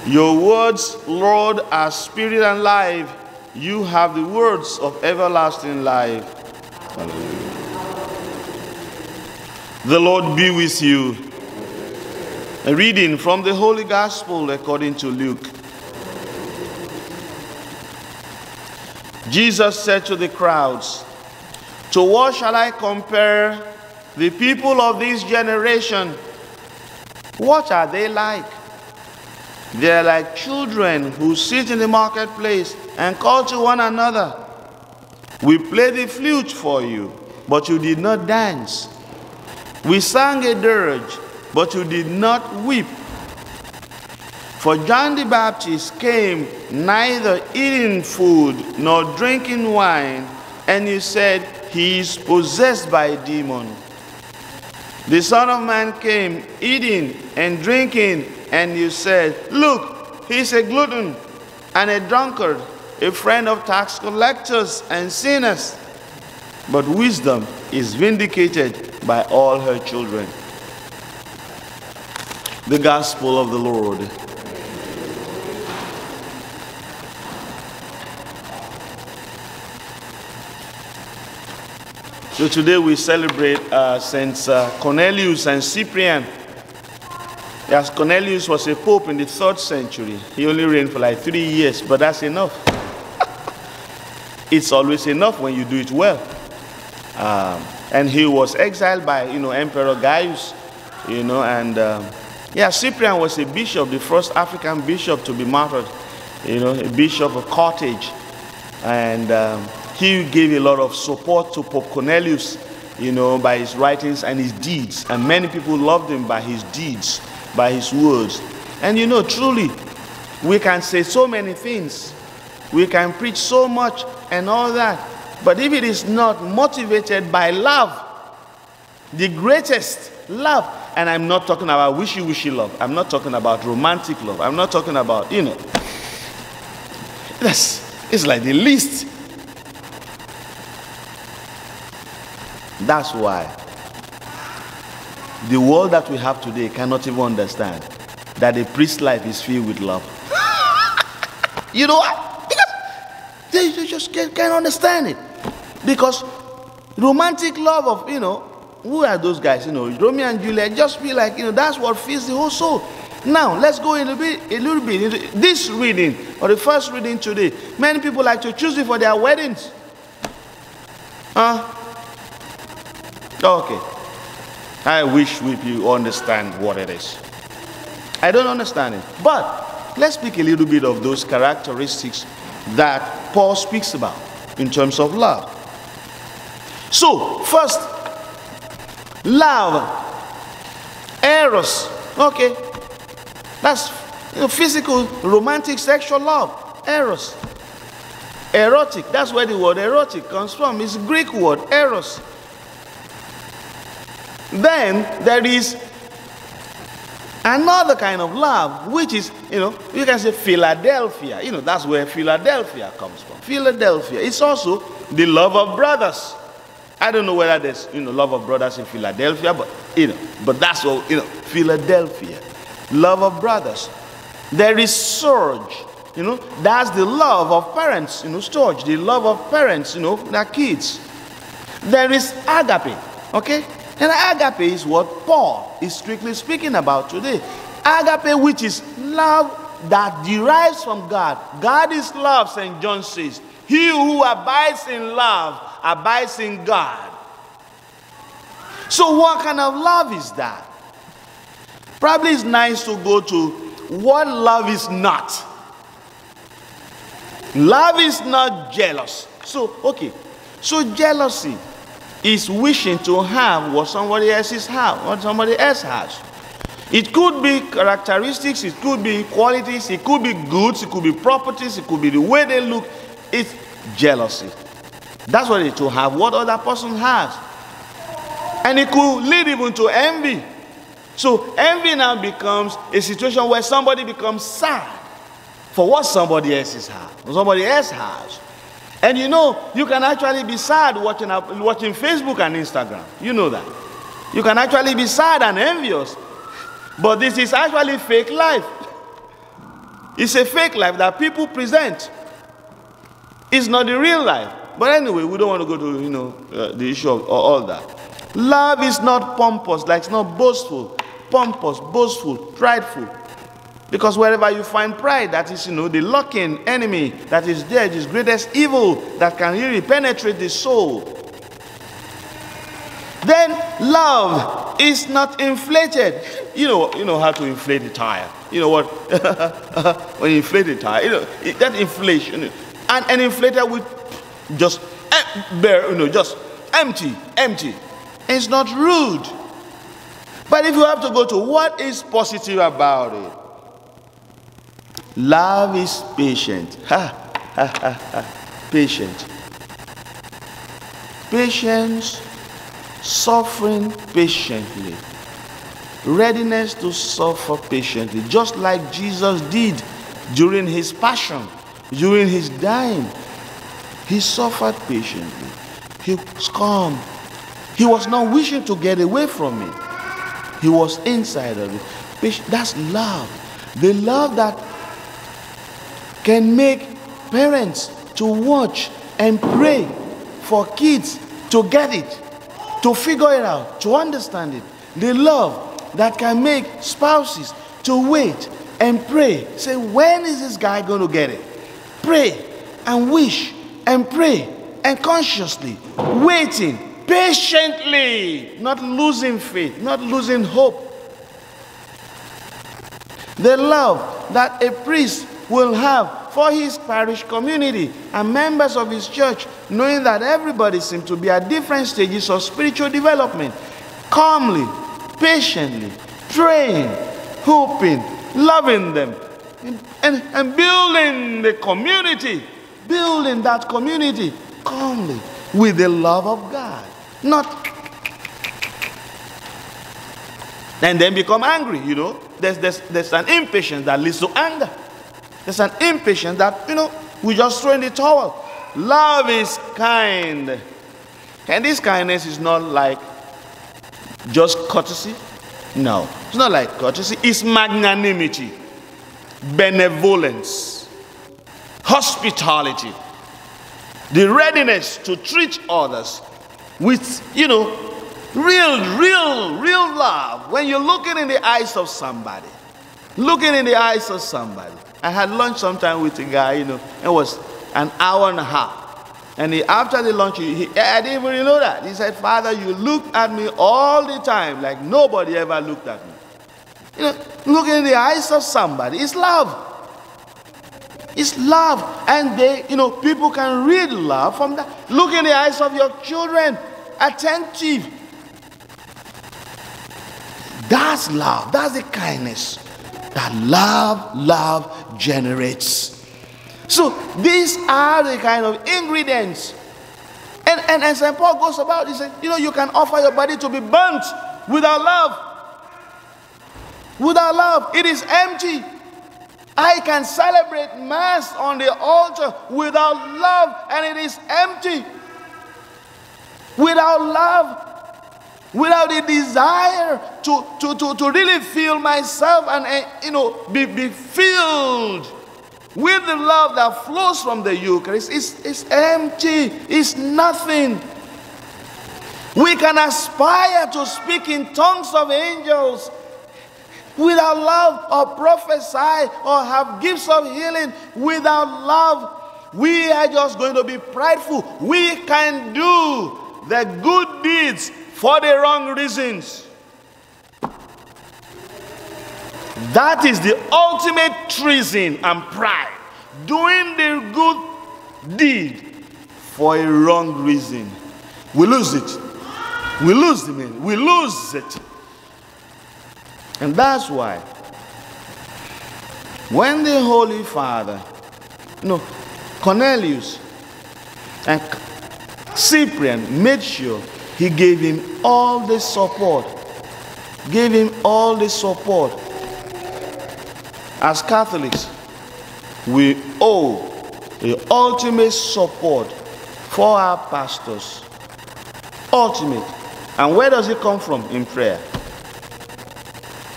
Your words, Lord, are spirit and life. You have the words of everlasting life. Hallelujah. The Lord be with you. A reading from the Holy Gospel according to Luke. Jesus said to the crowds, "To what shall I compare the people of this generation? What are they like? They are like children who sit in the marketplace and call to one another. We played the flute for you, but you did not dance. We sang a dirge, but you did not weep. For John the Baptist came neither eating food nor drinking wine, and you said, he is possessed by a demon. The Son of Man came eating and drinking, and you said, look, he is a glutton and a drunkard, a friend of tax collectors and sinners. But wisdom is vindicated by all her children." The Gospel of the Lord. So today we celebrate Saints Cornelius and Cyprian. Yes, Cornelius was a pope in the 3rd century. He only reigned for like 3 years, but that's enough. It's always enough when you do it well. And he was exiled by, Emperor Gaius, and Cyprian was a bishop, the first African bishop to be martyred, a bishop of Carthage. And he gave a lot of support to Pope Cornelius, by his writings and his deeds. And many people loved him by his deeds, by his words. And truly, we can say so many things. We can preach so much and all that. But if it is not motivated by love, the greatest love, and I'm not talking about wishy-washy love. I'm not talking about romantic love. I'm not talking about, it's like the least. That's why the world that we have today cannot even understand that the priest's life is filled with love. You know what? Because they just can't understand it. Because romantic love of, who are those guys? Romeo and Juliet, just feel like, that's what fills the whole soul. Now, let's go a little bit into this reading, or the first reading today. Many people like to choose it for their weddings. Okay. I wish you understand what it is. I don't understand it. But let's speak a little bit of those characteristics that Paul speaks about in terms of love. So, first, love, eros. Okay, that's physical, romantic, sexual love, eros. Erotic, that's where the word erotic comes from. It's a Greek word, eros. Then there is another kind of love, which is, you can say Philadelphia. That's where Philadelphia comes from. Philadelphia. It's also the love of brothers. I don't know whether there's, love of brothers in Philadelphia, but, but that's what, Philadelphia. Love of brothers. There is Surge. That's the love of parents, Surge, the love of parents, their kids. There is agape, okay? And agape is what Paul is strictly speaking about today. Agape, which is love that derives from God. God is love, St. John says. He who abides in love abides in God. So what kind of love is that? Probably it's nice to go to what love is not. Love is not jealous. So, okay. So jealousy is wishing to have what somebody else has. It could be characteristics, it could be qualities, it could be goods, it could be properties, it could be the way they look. It's jealousy. That's what it to have what other person has. And it could lead even to envy. So envy now becomes a situation where somebody becomes sad for what somebody else has. And you can actually be sad watching Facebook and Instagram. You know that. You can actually be sad and envious. But this is actually fake life. It's a fake life that people present. It's not the real life. But anyway, we don't want to go to, the issue of all that. Love is not pompous, like it's not boastful, pompous, boastful, prideful. Because wherever you find pride, that is, the lurking enemy that is there, this greatest evil that can really penetrate the soul. Then love is not inflated. You know how to inflate the tire. You know what? When you inflate the tire, that inflation, and inflated with just bare, just empty. It's not rude. But if you have to go to what is positive about it, love is patient. Patient. Patience, suffering patiently. Readiness to suffer patiently, just like Jesus did during his passion, during his dying. He suffered patiently. He was calm. He was not wishing to get away from it. He was inside of it. That's love. The love that can make parents to watch and pray for kids to get it, to figure it out, to understand it. The love that can make spouses to wait and pray. Say, when is this guy going to get it? Pray and wish and pray and consciously waiting patiently, not losing faith, not losing hope. The love that a priest will have for his parish community and members of his church, knowing that everybody seems to be at different stages of spiritual development, calmly, patiently, praying, hoping, loving them, and building the community, building that community calmly with the love of God. Not and then become angry, There's an impatience that leads to anger. There's an impatience that, we just throw in the towel. Love is kind. And this kindness is not like just courtesy. No, it's not like courtesy. It's magnanimity, benevolence, hospitality, the readiness to treat others with, real love. When you're looking in the eyes of somebody, I had lunch sometime with a guy, it was an hour and a half. And after the lunch, I didn't even know that. He said, Father, you look at me all the time like nobody ever looked at me. Looking in the eyes of somebody is love. It's love. And people can read love from that. Look in the eyes of your children, attentive. That's love. That's the kindness that love generates. So these are the kind of ingredients. And St. Paul goes about, he said, you can offer your body to be burnt without love. Without love, it is empty. I can celebrate Mass on the altar without love, and it is empty. Without love, without the desire to really feel myself and be filled with the love that flows from the Eucharist, it's empty. It's nothing. We can aspire to speak in tongues of angels without love, or prophesy, or have gifts of healing without love. We are just going to be prideful. We can do the good deeds for the wrong reasons. That is the ultimate treason and pride. Doing the good deed for a wrong reason. We lose it. We lose the meaning. We lose it. And that's why when the Holy Father, Cornelius and Cyprian made sure he gave him all the support. Gave him all the support. As Catholics, we owe the ultimate support for our pastors. Ultimate. And where does it come from? In prayer.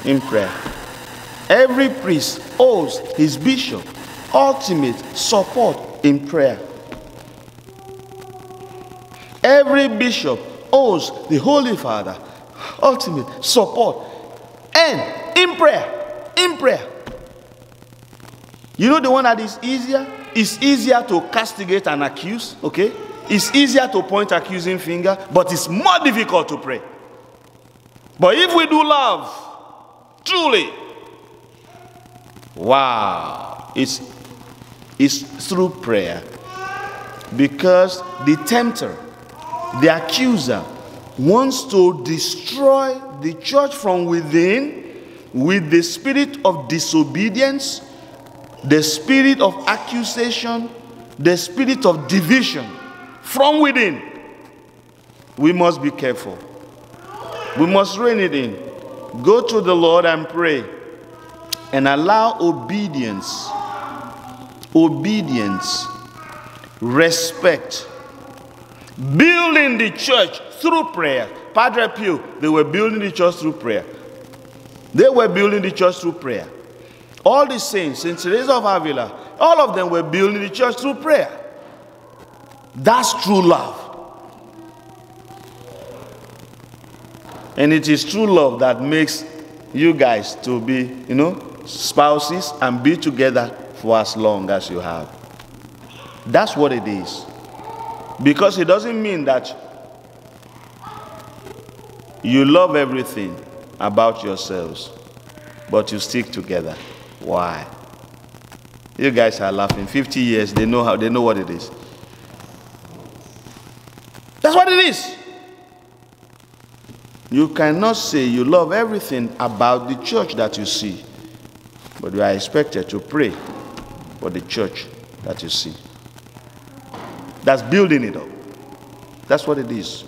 In prayer. Every priest owes his bishop ultimate support in prayer. Every bishop owes the Holy Father ultimate support and in prayer. In prayer. You know the one that is easier? It's easier to castigate and accuse, okay? It's easier to point accusing finger, but it's more difficult to pray. But if we do love, truly, wow, it's through prayer. Because the tempter, the accuser, wants to destroy the church from within with the spirit of disobedience, the spirit of accusation, the spirit of division from within. We must be careful. We must rein it in. Go to the Lord and pray and allow obedience, respect, building the church through prayer. Padre Pio, they were building the church through prayer. They were building the church through prayer. All the saints, Saint Teresa of Avila, all of them were building the church through prayer. That's true love. And it is true love that makes you guys to be, spouses and be together for as long as you have. That's what it is. Because it doesn't mean that you love everything about yourselves, but you stick together. Why? You guys are laughing. 50 years, they know what it is. That's what it is. You cannot say you love everything about the church that you see, but you are expected to pray for the church that you see. That's building it up. That's what it is.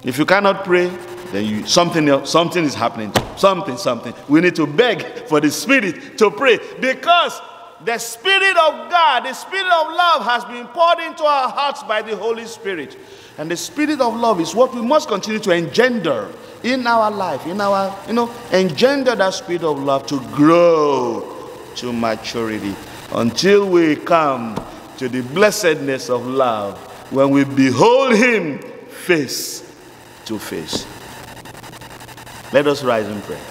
If you cannot pray, then something is happening. Something. We need to beg for the Spirit to pray, because the Spirit of God, the Spirit of love has been poured into our hearts by the Holy Spirit. And the Spirit of love is what we must continue to engender in our life, engender that Spirit of love to grow to maturity until we come to the blessedness of love when we behold Him face to face. Let us rise in prayer.